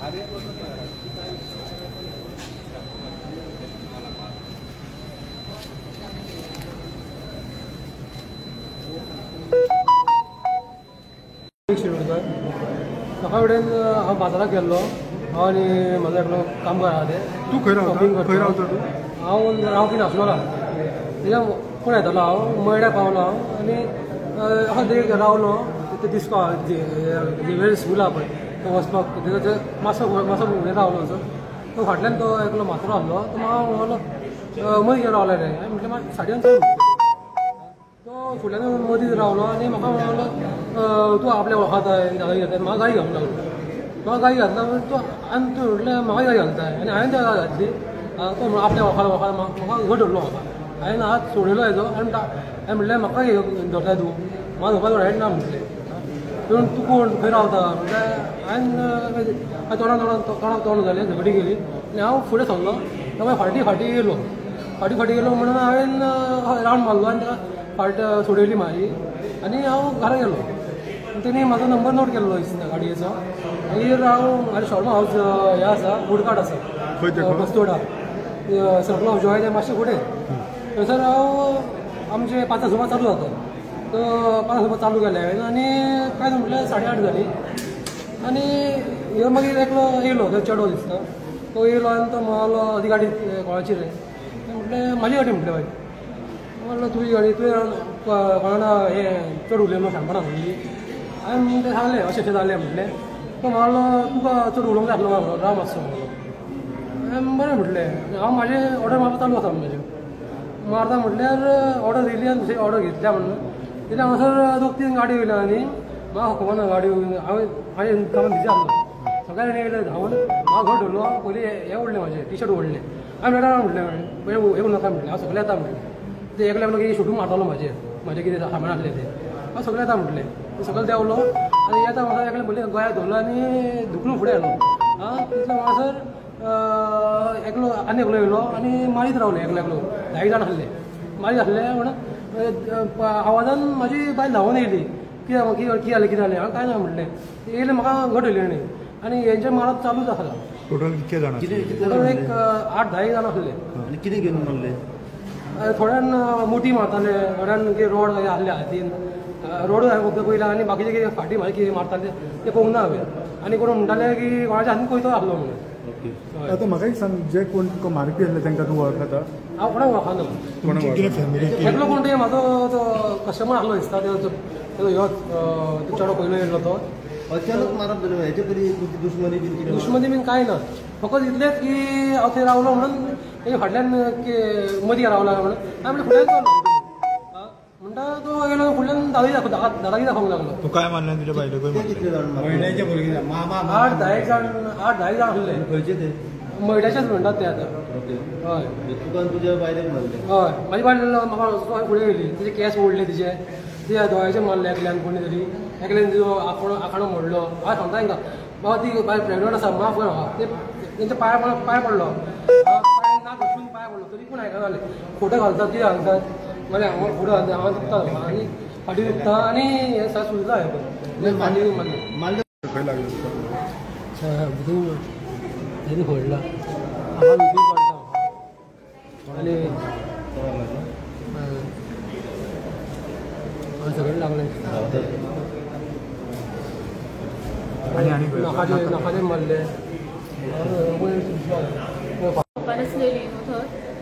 शिरोडकर सकाळ फुडें हांव बाजाराक गेल्लो आनी म्हाजो एकलो काम करा तूं खंय रावता तूं? हांव रावपी नासलो तेज्या कोण येतालो हांव मयड्या पावलो हांव आनी हांव देग रावलो ते दिसको वेळ स्कूल आहा पळय तो वचपाक मातसो फुडें रावलो तो फाटल्यान तो एकलो म्हातारो आहलो तो म्हाका म्हणलो मदीं गेलो रावले रे हांवें म्हटलें म्हाका साडीन तो फुडल्यान मदींच रावलो आनी म्हाका म्हणलो तूं आपल्या वळखाताय गाडी घालता म्हाका गाडी घालूंक लागलो म्हाका गाडी घालता तूं आनी तूं म्हटलें म्हाका गाडी घालताय आनी हांवें त्या गाडी घातली तो आपल्या वळखा म्हाका घट धरलो म्हाका हांवें हात सोडिल्लो हेजो आनी हांवें म्हटलें म्हाका धरताय तूं म्हाका धरपाक रायट ना म्हटलें तूं कोण खंय रावता म्हटल्यार हांवें तोंड जालें झगडी गेली आनी हांव फुडें सरलो मागीर फाटीं येयलो फाटीं गेलो म्हणून हांवें रावंड मारलो आनी ताका फाट सोडयली म्हाजी आनी हांव घरा गेलो तेणी म्हाजो नंबर नोट केल्लो दिसता गाडयेचो मागीर हांव म्हाजें शॉर्मा हावस हें आसा उडकाट आसा बस्तोडा सर्कल ऑफ जॉय तें मातशें फुडें थंयसर हांव आमचे 5 सुमार चालू जाता तो 5 सुमार चालू केले हांवें आनी काय म्हटल्यार 8:30 जाली आनी ह्यो मागीर एकलो येयलो तो चेडो दिसता तो येयलो आनी तो म्हणलो ती गाडी कोणाची रे म्हटलें म्हाजी गाडी म्हटलें बाय म्हणलो तुजी गाडी तुवें कोणा हें चड उलयलो शाणपणां म्हणली हांवें तें सांगलें अशें जालें म्हटलें तो म्हणलो तुका चड उलोवंक जाय आसलो राव मातसो हांवें बरें म्हटलें हांव म्हाजें ऑर्डर मारपाक चालू आसा म्हाजें मारता म्हटल्यार ऑर्डर दिली आनी दुसरी ऑर्डर घेतल्या म्हणून कित्याक हांगासर 2-3 गाडयो येयल्यो आनी म्हाका खबर ना गाडयो हांवें कामाक बिजी आसलो सकाळीं येयले धांवून म्हाका घट धरलो पयलीं हें ओडलें म्हाजें टी शर्ट ओडलें हांवें मेळटा म्हटलें येवं नाका म्हटलें हांव सगळें येता म्हटलें ते एकल्याक शूटिंग मारतालो म्हाजें कितें सामान आसलें तें हांव सगळें येता म्हटलें सगळें देंवलो आनी येता म्हाका एकल्याक बोली गोंयांत धरलो आनी धुकलून फुडें येलो तितले म्हासर एकलो आनी एकलो येयलो आनी मारीत रावले एकलो 10 जाण आसले मारीत आसले म्हणून आवाजान म्हाजी बायल धांवून येयली कितें जालें हांव काय ना म्हटलें येयलें म्हाका घट येयली आनी हेंचें मारप चालूच आसलें टोटल कितके जाण टोटल एक 8-10 जाण आसले आनी कितें घेवन मारले थोड्यान मोठी मारताले थोड्यान रोड आसले हातीन रोड फक्त पयला आनी बाकीचे कितें फाटी म्हाजे कितें मारताले तें पळोवंक ना हांवें आनी कोण म्हणटाले की कोणाच्या हातीन कोयतो आसलो म्हणून आतां म्हाका एक सांग जे कोण तुका मारपी आसले तांकां तूं वळखता हांव कोणाक वळखना एकलो कोण ते म्हाजो तो कस्टमर आसलो दिसता ह्यो चेडो पयलो येयल्लो तो अचानक मारप जालें हेचे पयलीं दुश्मनी बीन कांय ना फकत इतलेंच की हांव थंय रावलो म्हणून तेजे फाटल्यान मदीं रावला म्हणून हांवें फुड्यान चलो म्हणटा तो गेलो फुडल्यान दादागी दाखोवंक लागलो तूं काय मारलें तुज्या बायलेकूय 8-10 जाण आसले खंयचे ते मयड्याचेच म्हणटात ते आतां हय तुका तुज्या बायलेक मारले हय म्हाजी बायल म्हाका फुडें गेली तेजे केस ओडले तिचे दोळ्याचे मारले एकल्यान कोणी तरी एकल्यान तिजो आखाणो मोडलो हांव सांगता तांकां बाबा ती बायल प्रेग्नंट आसा माफ कर म्हाका तेंच्या पांय पडलो पांय नाक घासून पांय पडलो तरी पूण आयकना जालें फोटो घालतात कितें घालतात मागीर हांगा फुडें घालता हांगा दुखता आनी फाटी दुखता आनी हें सगळें सुजला हें फाटी मारले खंय लागलें तुका हें फोडला हांगा दुखी पडटा आनी सगळें लागलें नाकाचे मारले बसलेली न्हू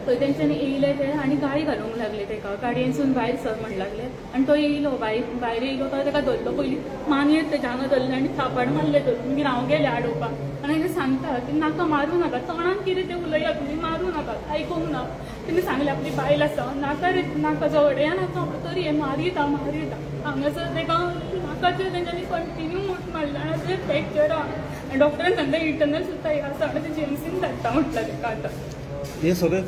थंय तेंच्यांनी येयले ते आनी गाडी घालूंक लागले ताका गाडयेनसून भायर सर म्हण लागले आनी तो येयलो भायर येयलो तो ताका धरलो पयलीं मानेर तेच्या हांगा धरले आनी थापड मारले धरून मागीर हांव गेलें आडोवपाक आनी तें सांगता की नाका मारूं नाका तोंडान कितें तें उलया तुमी मारूं नाका आयकूंक ना तेणी सांगलें आपली बायल आसा नाका रे नाका जवळ नाका तरी हें मारीता हांगासर ताका नाकाचेर तेंच्यांनी कंटिन्यू मूठ मारला आनी तें फ्रॅक्चर आहा डॉक्टरान सांगता इंटरनल सुद्दां हें आसा आनी तें जेम्सीन धाडटा म्हटलें ताका आतां हे सगळें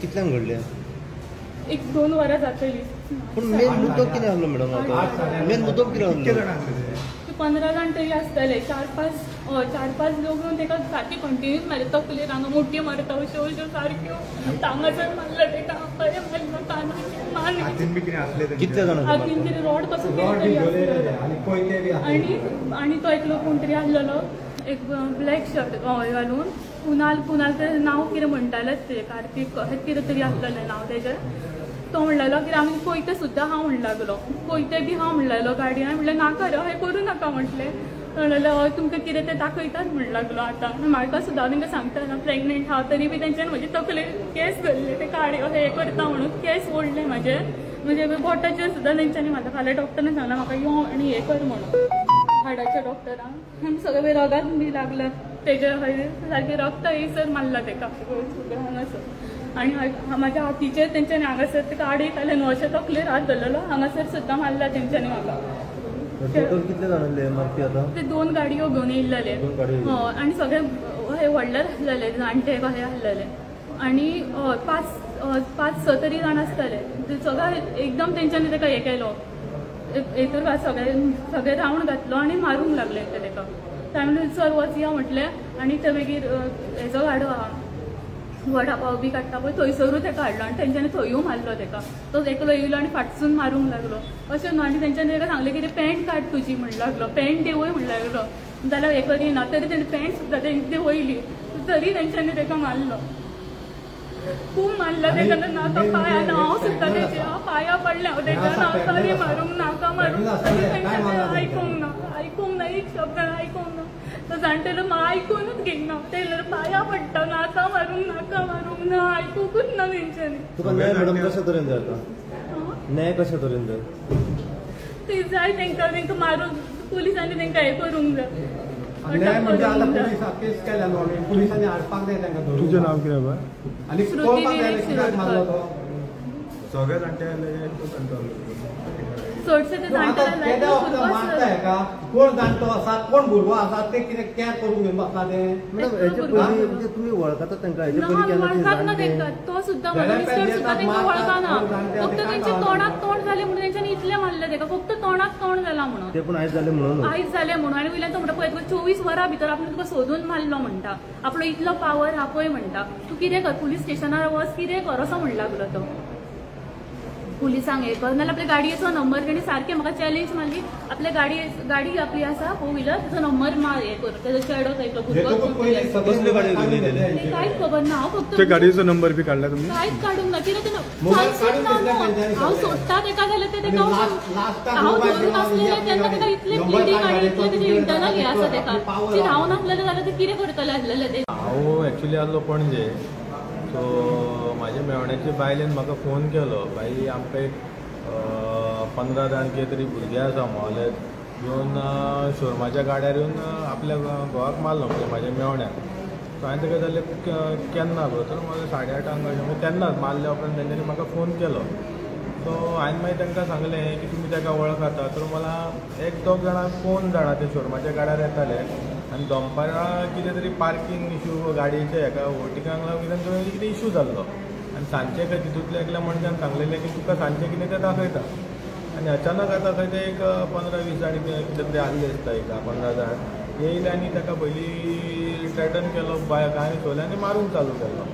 कितल्यांक घडलें 1-2 वरां जातलीं पूण मेन मुद्दो कितें आहलो मॅडम मेन मुद्दो कितें आहलो 15 जाण तरी आसतले 4-5 लोक ताका सारकी कंटिन्यूस मारता तकलेर हांगा मोठी मारता अश्यो सारक्यो हांगासर मारला ताका खंय मारलो कानाचेर कितले जाण हातीन तरी रॉड कसो तरी आनी तो एकलो कोण तरी आसलेलो एक ब्लॅक शर्ट घालून कुणाल तें नांव कितें म्हणटालेच ते कार्तिक कितें तरी आसलेलें नांव तेजें. तो म्हणलेलो की आमी पयते सुद्दां हांव म्हणून लागलो, पयते बी हांव म्हणलेलो गाडयेन. हांवें म्हणलें नाका रे अशें करूं नाका म्हटलें. म्हणलें हय तुमकां कितें तें दाखयतात म्हणून लागलो. आतां म्हाका सुद्दां हांव तांकां सांगता प्रेग्नेंट हांव तरी बी तेंच्यानी म्हजे तकले केस धरले ते काडे अशें हें करता म्हणून केस ओडले म्हजे. म्हणजे बोटाचेर सुद्दां तेंच्यांनी म्हाका फाल्यां डॉक्टरान सांगलां म्हाका यो आनी हें कर म्हणून हाडाच्या डॉक्टरान. आनी सगळे रगात बी लागला तेजे सारकें रक्त येयसर मारला तेका हांगासर. आनी म्हाज्या हातीचेर तेंच्यांनी हांगासर ते काडे घाले न्हू अशें तकलेर हात धरलेलो हांगासर सुद्दां मारला तेंच्यांनी म्हाका. टोटल कितले जाणांले मारपी आतां? ते 2 गाडयो घेवन येयल्लेले आनी सगळे व्हडले आसलेले जाणटे कशे आसलेले. आनी 5-6 तरी जाण आसताले. सगळें एकदम तेंच्यांनी तेका हें केलो हेतूर सगळे रावंड घातलो आनी मारूंक लागले तेका. त्यामुळे चल वच या म्हटलें आनी ते मागीर हेजो गाडो आहा वडा पाव बी काडटा पळय थंयसरूच तेका हाडलो आनी तेंच्यांनी थंयूय मारलो तेका. तो एकलो येयलो आनी फाटसून मारूंक लागलो अशें न्हू. आनी तेंच्यांनी तेका सांगलें की पॅन्ट काड तुजी म्हणून लागलो, पॅन्ट देंवय म्हणून लागलो. जाल्यार हें करिना तरी तेणी पॅन्ट सुद्दां तेंची वयली तरी तेंच्यांनी तेका मारलो. खूब मारला तेका. नाका पांया हांव सुद्दां तेच्या पांया पडलें हांव तेका नाका रे मारूंक नाका मारूंक. तेंच्यांनी आयकूंक ना एक शब्द आयकूंक ना. तो जाणटेलो आयकूनच घेयना ते पांया पडटा नाका मारूंक ना आयकूंकूच ना तेंच्यांनी. तुका न्याय मॅडम कशा तरेन जाय आतां? न्याय कशा तरेन जाय? ते जाय तेंकां मारून पुलिसांनी तेंकां हें करूंक जाय. न्याय म्हणजे आता केस केल्या न्हू आमी पुलिसांनी हाडपाक जाय तांकां धरून. तुजें नांव कितें बाय? आनी कळपाक जाय कित्याक मारलो तो. सगळे जाणटे कंट्रोल चडशे ते जाणटे मारता हेका कोण जाणटो आसा कोण भुरगो आसा ते कितें कॅर करून घेवन बसला ते. मॅडम हेचे पयलीं म्हणजे तुमी वळखता तांकां हेचे पयलीं केन्ना ते जाणटे? तो सुद्दां मिनिस्टर सुद्दां तांकां वळखना. फक्त तेंच्या तोंडाक तोंड जालें म्हणून तेंच्यांनी इतलें मारलें तेका फक्त तोंडाक तोंड जाला म्हणून. ते पूण आयज जालें म्हणून आयज जालें म्हणून. आनी वयल्यान तो म्हणटा पळय तुका 24 वरां भितर आपूण तुका सोदून मारलो म्हणटा. आपलो इतलो पावर हा पळय म्हणटा. तूं कितें कर पुलीस स्टेशनार वच कितें कर असो म्हणू लागलो तो. पुलिसांक हें कर नाल्यार आपल्या गाडयेचो नंबर तेणी सारकें म्हाका चॅलेंज मारली. आपल्या गाडी आपली आसा 4 व्हिलर तेजो नंबर मार हें कर तेजो चेडो थंय भुरगो कसले गाडयो घेवन येयलेले? ते कांयच खबर ना. हांव फक्त ते गाडयेचो नंबर बी काडला तुमी? कांयच काडूंक ना. कित्याक हांव सोडटा तेका जाल्यार ते तेका हांव धरून आसलेलें तेन्ना तेका इतलें ब्लिडींग आनी इतलें तेजें इंटरनल हें आसा तेका. ती रावून आसलेलें जाल्यार ते कितें करतलें आसलेलें ते. हांव एक्चुली आसलो पणजे. सो म्हाज्या मेवण्याचे बायलेन म्हाका फोन केलो बाई आमकां एक 15 जाण कितें तरी भुरगे आसा मोहल्ल्यात येवन शोरमाच्या गाड्यार येवन आपल्या घोवाक मारलो म्हणजे म्हाज्या मेवण्याक. सो हांवें ताका जाल्यार केन्ना गो तर म्हाका 8:30 म्हणजे तेन्नाच मारल्या उपरांत तेंच्यांनी म्हाका फोन केलो. सो हांवें मागीर तांकां सांगलें की तुमी ताका वळखता. तर मला 1-2 जाणां कोण जाणा ते शोरमाच्या गाड्यार येताले आनी दनपारां कितें तरी पार्किंग इशू गाडयेच्या हेका वोटिंगाक लागून तांचो कितें इशू जाल्लो आनी सांजचे खंय तितूंतल्या एकल्या मनशान सांगलेलें की तुका सांजचें कितें तें दाखयता. आनी अचानक आतां खंय ते एक 15-20 जाण कितें तरी आसले दिसता एक 15 जाण येयले आनी ताका पयलीं थ्रेटन केलो गांय सोले आनी मारूंक चालू केलो.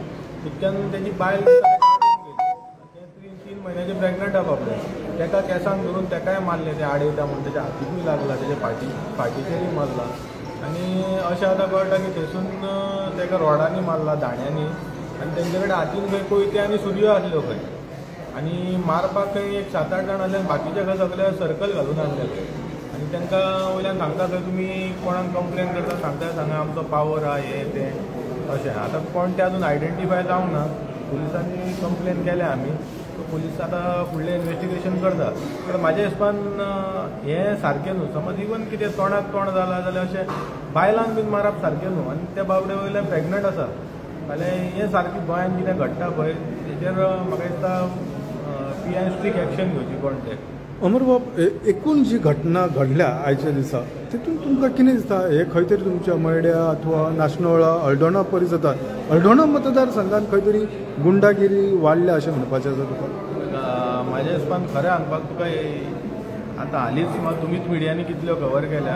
तितक्यान तेजी बायल 3 म्हयन्याचे प्रेग्नंट आहा बाबडे. ताका केंसांक धरून ताकाय मारले ते आडयता म्हणून तेच्या हातीकूय लागला तेच्या फाटीचेरूय मारला. आनी अशें आतां कळटा की थंयसून ताका रोडांनी मारला दांड्यांनी आनी तेंचे कडेन हातीन खंय कोयते आनी सुरयो आसल्यो खंय. आनी मारपाक खंय एक 7-8 जाण आसले आनी बाकीचे खंय सगळे सर्कल घालून आसलेले. आनी तांकां वयल्यान सांगता खंय तुमी कोणाक कंप्लेन करता सांगा आमचो पावर आहा हें तें अशें. आतां कोण तें अजून आयडेंटिफाय जावंक ना. पुलिसांनी कंप्लेन केल्या आमी. पुलीस आतां फुडलें इन्वेस्टिगेशन करता. पण म्हाज्या हिसपान हें सारकें न्हू. समज इवन कितें तोंडाक तोंड जालां जाल्यार अशें बायलांक बीन मारप सारकें न्हू. आनी त्या बाबडे वयल्यान प्रेग्नंट आसा जाल्यार हें सारकें गोंयांत कितें घडटा पळय तेजेर म्हाका दिसता PI स्ट्रीक एक्शन घेवची कोण ते. अमर बाब एकूण जी घटना घडल्या आयच्या दिसा तितून तुमकां कितें दिसता हे खंय तरी तुमच्या मयड्या अथवा नाशनोळा हळदोणा परिसरात हळदोणा मतदारसंघात खंय तरी गुंडागिरी वाडल्या अशें म्हणपाचें आसा तुका? म्हाज्या हिसपान खरें सांगपाक तुका आतां हालींच तुमीच मिडियांनी कितल्यो कवर केल्या.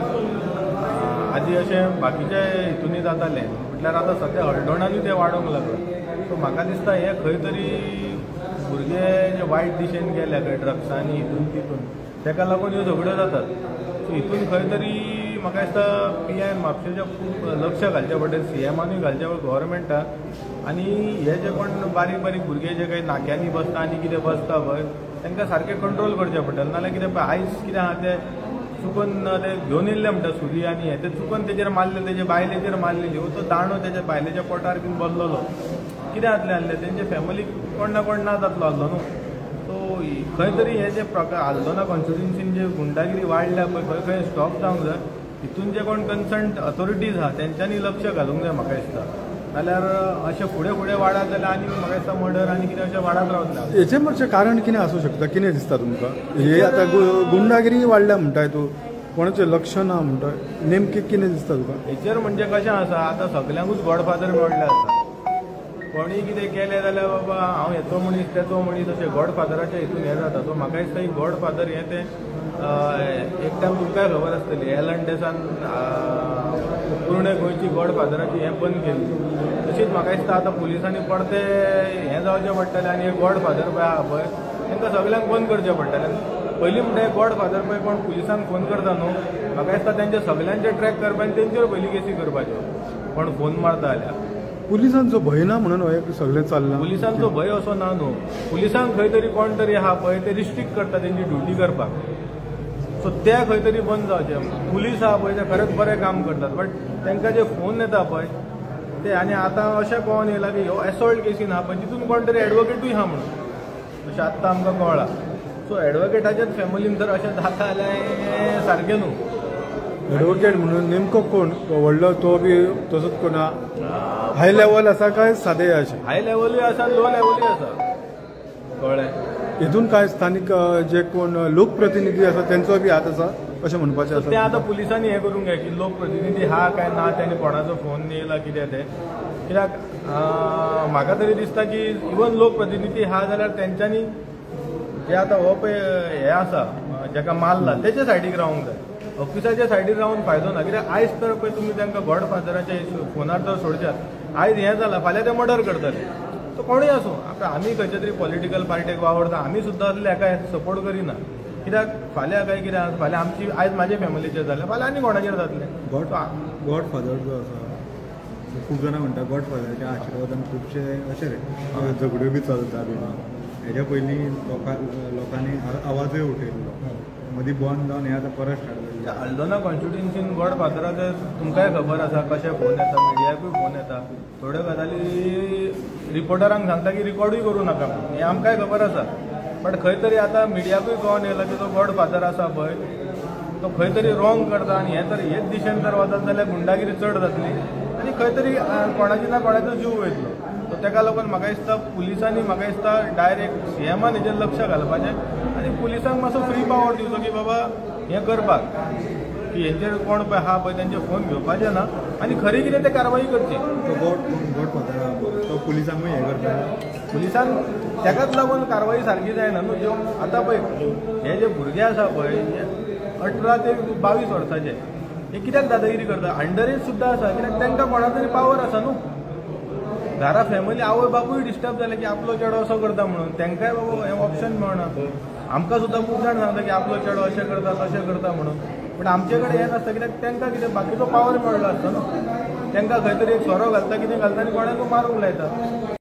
आदी अशें बाकीच्या हितूनी जातालें म्हटल्यार आतां सद्या हळदोणानूय तें वाडोंक लागलां. सो म्हाका दिसता हे खंय तरी भुरगे जे वायट दिशेन गेल्या खंय ड्रग्सांनी हितून तितून ताका लागून ह्यो झगड्यो जातात. सो हितून खंय तरी म्हाका दिसता PIन म्हापशेच्या खूब लक्ष घालचें पडटलें, CMानूय घालचें पडटलें, गव्हर्मेंटाक. आनी हे जे कोण बारीक बारीक भुरगे जे काही नाक्यांनी बसता आनी कितें बसता पळय तांकां सारकें कंट्रोल करचें पडटलें. नाजाल्यार कितें पळय आयज कितें आहा तें चुकून ते घेवन येयल्ले म्हणटा सुरी आनी हें, ते चुकून तेजेर मारले, तेजे बायलेचेर मारलेली, तो दांडो तेच्या बायलेच्या पोटार बीन बसलेलो. कितें जातलें आसलें, तेंचे फॅमिलीक कोण ना कोण ना जातलो आसलो न्हू. सो खंय तरी हे जे प्रकार आल्दोना कॉन्स्टिट्युन्सीन जे गुंडागिरी वाडल्या पळय, खंय खंय स्टॉप जावंक जाय. हितून जे कोण कन्सर्न अथॉरिटीज आहा तेंच्यांनी लक्ष घालूंक जाय म्हाका दिसता. नाल्यार अशें फुडें फुडें वाडत जाल्यार आनी म्हाका दिसता मर्डर आनी कितें अशें वाडत रावतलें. हेचें मातशें कारण कितें आसूं शकता, कितें दिसता तुमकां? हे आतां गुंडागिरी वाडल्या म्हणटाय तूं, कोणाचें लक्ष ना म्हणटा, नेमकें कितें दिसता तुका? हेचेर म्हणजे कशें आसा, आतां सगल्यांकूच गॉडफादर मेळ्ळे आसा. कोणीय कितें केलें जाल्यार बाबा हांव हेचो मनीस तेचो मनीस अशें गॉडफादराच्या हितून हें जाता. सो म्हाका दिसता ही गॉडफादर हें तें एक टायम तुमकांय खबर आसतली, एलन डेसान पूर्ण गोंयची गॉडफादराची हें बंद केल्ली. तशीच म्हाका दिसता आतां पुलिसांनी परते हें जावचें पडटलें आनी हे गॉडफादर पळय आहा पळय तांकां सगळ्यांक बंद करचें पडटलें. पयलीं म्हणटा गॉडफादर पळय कोण पुलिसांक फोन करता न्हू, म्हाका दिसता तेंचे सगळ्यांचे ट्रॅक करपा आनी तेंचेर पयलीं केसी करपाच्यो कोण फोन मारता जाल्यार. पुलिसांचो भंय ना म्हणून हे सगळें चल्लां. पुलिसांचो भंय असो ना न्हू, पुलिसांक खंय तरी कोण तरी आहा पळय ते रिस्ट्रिक्ट करता तेंची ड्युटी करपाक. सो ते खंय तरी बंद जावचें. पुलीस आहा पळय ते खरेंच बरें काम करतात, बट तांकां जे फोन येता पळय ते, आनी आतां अशें कळोन येयलां की ह्यो एसॉल्ट केसीन आहा पळय तितून कोण तरी एडवोकेटूय आहा म्हणून, अशें आत्तां आमकां कळ्ळां. सो एडवोकेटाच्याच फॅमिलीन जर अशें जाता जाल्यार हें सारकें न्हू. एडवोकेट म्हणून नेमको कोण व्हडलो, तो बी तसोच कोण हाय लेवल आसा काय सादें अशें? हाय लेवलूय आसा, लो लेवलूय आसा. कळ्ळें? हितून काय स्थानिक जे कोण लोकप्रतिनिधी आसा तेंचो बी हात आसा अशें म्हणपाचें आसा? तें आतां पुलिसांनी हें करूंक जाय की लोकप्रतिनिधी हा काय ना, तेणी कोणाचो फोन येयला कितें तें. कित्याक म्हाका तरी दिसता की इवन लोकप्रतिनिधी हा जाल्यार तेंच्यांनी जे आतां हो पळय हें आसा जेका मारला तेचे सायडीक रावूंक जाय. ऑफिसाच्या सायडीर रावन फायदो ना. कित्याक आयज तर पळय तुमी तांकां गॉडफादराच्या फोनार तर सोडच्यात, आयज हें जालां फाल्यां ते मर्डर करतले. तो कोणूय आसूं, आतां आमी खंयच्या तरी पॉलिटिकल पार्टेक वावरता, आमी सुद्दां असले हेका सपोर्ट करिना. कित्याक फाल्यां काय कितें फाल्यां आमची आयज म्हाजे फॅमिलीचेर जालें, फाल्यां आनी कोणाचेर जातलें. गॉडफादर जो आसा, खूब जाणां म्हणटा गॉडफादराच्या आशिर्वादान खुबशे अशे रे झगड्यो बी चलता बी. हेज्या पयलीं लोकांनी आवाजूय उठयल्लो, मदीं बंद जावन हें आतां परत स्टार्ट जालें. आल्दोना कॉन्स्टिट्युन्सीन गॉडफादराचे तुमकांय खबर आसा कशे फोन येता, मिडियाकूय फोन येता. थोड्यो गजाली रिपोर्टरांक सांगता की रिकॉर्डूय करूं नाका, हें आमकांय खबर आसा. बट खंय तरी आतां मिडियाकूय कळोन येयला की तो गॉडफादर आसा पळय तो खंय तरी रॉंग करता, आनी हें तर हेच दिशेन जर वचत जाल्यार गुंडागिरी चड जातली आनी खंय तरी कोणाची ना कोणाचो जीव वयतलो. सो तेका लागून म्हाका दिसता पुलिसांनी म्हाका दिसता डायरेक्ट CMान हेजेर लक्ष घालपाचें आनी पुलिसांक मातसो फ्री पावर दिवचो की बाबा हें करपाक, की हेचेर कोण पळय आहा पळय तेंचे फोन घेवपाचे ना आनी खरी कितें ते कारवाई करची. तो गॉडफादर तो पुलिसांकूय हें करता, पुलिसांक तेकाच लागून कारवाई सारकी जायना न्हू. ज्यो आतां पळय हे जे भुरगे आसा पळय 18 ते 22 वर्साचे, हे कित्याक दादागिरी करता? अंडर एज सुद्दां आसा, कित्याक तांकां कोणा तरी पावर आसा न्हू. घरा फॅमिली आवय बापूय डिस्टर्ब जाले की आपलो चेडो असो करता म्हणून, तांकांय बाबा हें ऑप्शन मेळना. आमकां सुद्दां खूब जाण सांगता की आपलो चेडो अशें करता तशें करता म्हणून, पण आमचे कडेन हें नासता. कित्याक तांकां कितें बाकीचो पावर मेळ्ळो आसता न्हू. तांकां खंय तरी एक सोरो घालता, कितें घालता आनी कोणाकूय मारूंक लायता.